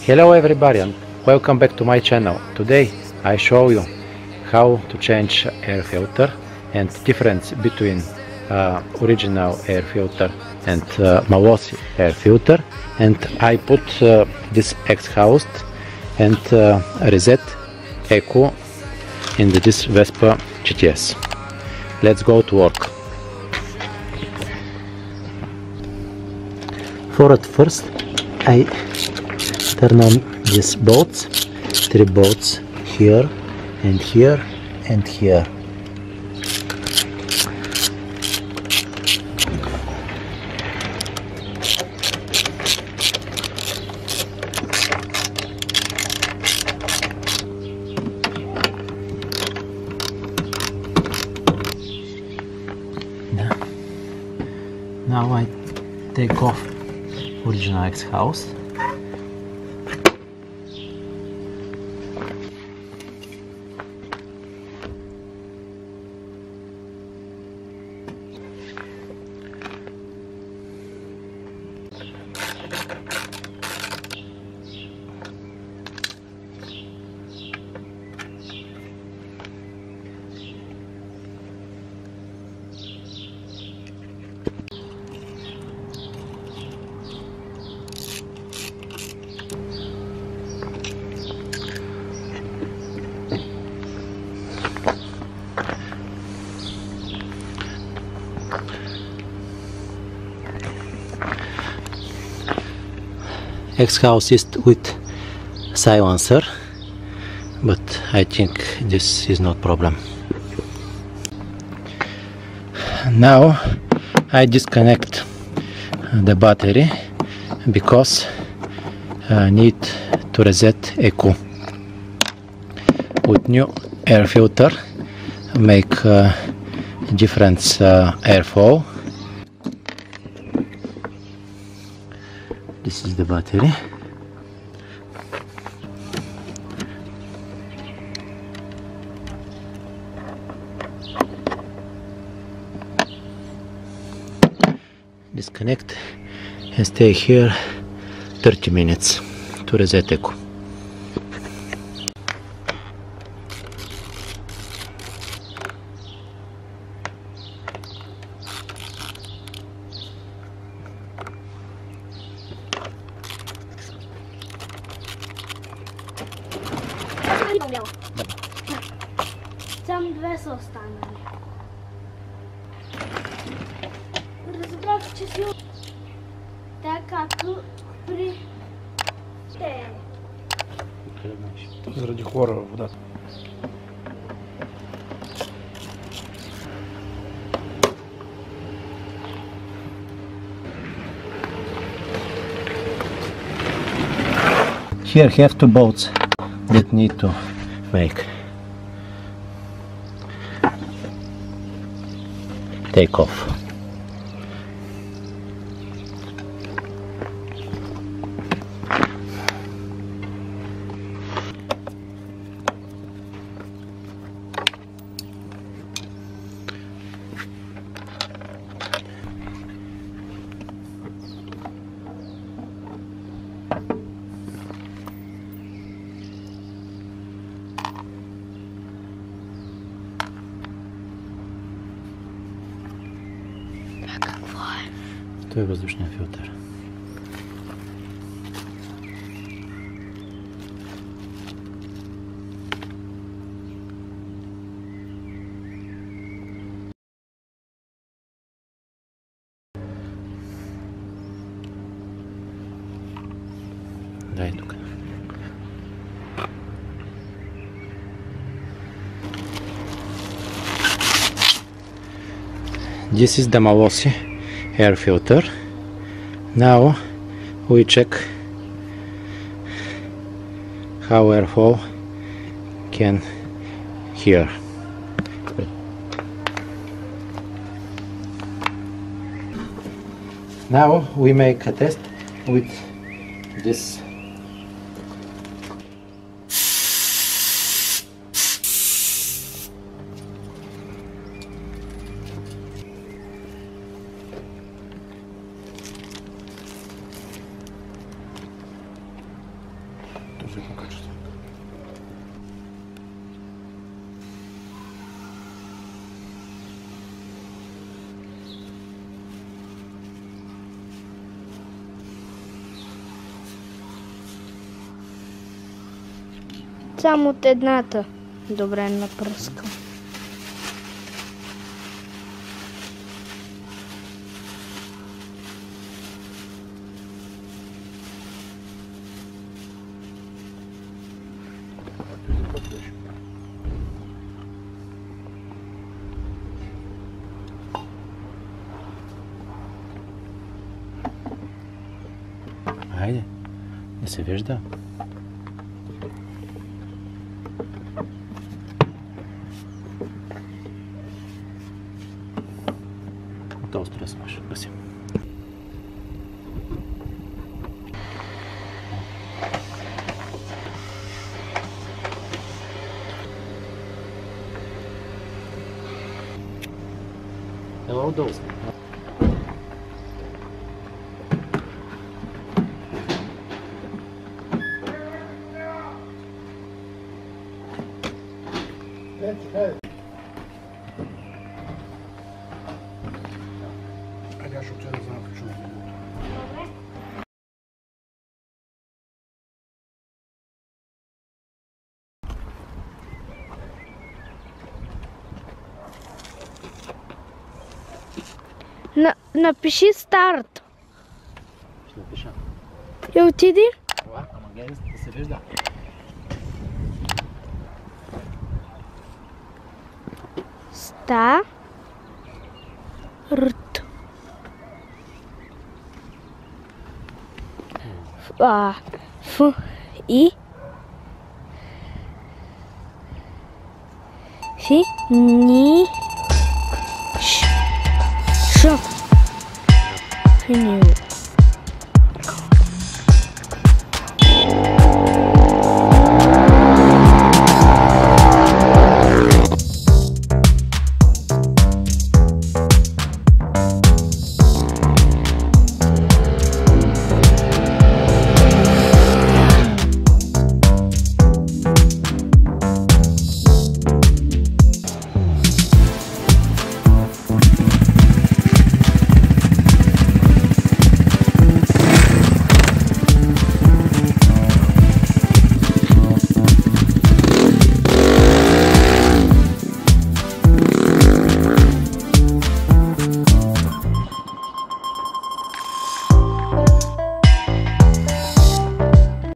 Hello everybody and welcome back to my channel. Today I show you how to change air filter and difference between original air filter and Malossi air filter, and I put this exhaust and reset echo in this Vespa GTS. Let's go to work. At first I turn on these bolts, 3 bolts here and here and here. Now I take off original exhaust. Exhaust is with silencer, but I think this is not problem. Now I disconnect the battery because I need to reset echo. With new air filter make different airflow. This is the battery. Disconnect and stay here 30 minutes to reset echo. Tam 2 zostaną. Sprawdźcie się. Taka tu pri... To заради хлора вода. Here have 2 bolts that need to make. Take off. To jest воздушный фильтр. Дай только. This is the Malossi air filter. Now we check how airflow can hear. Now we make a test with this. Изключително качество. Само от едната. Добре напръскам. Хайде, не се вижда. Готово, спря се може. Гаси. Ела отдолу. Айде, аз ще отида да знам какво чувам. Напиши старт. Ще напиша. И отиди. Това, ама гледай да се вижда. Старт. Ф и фи ни ш финил.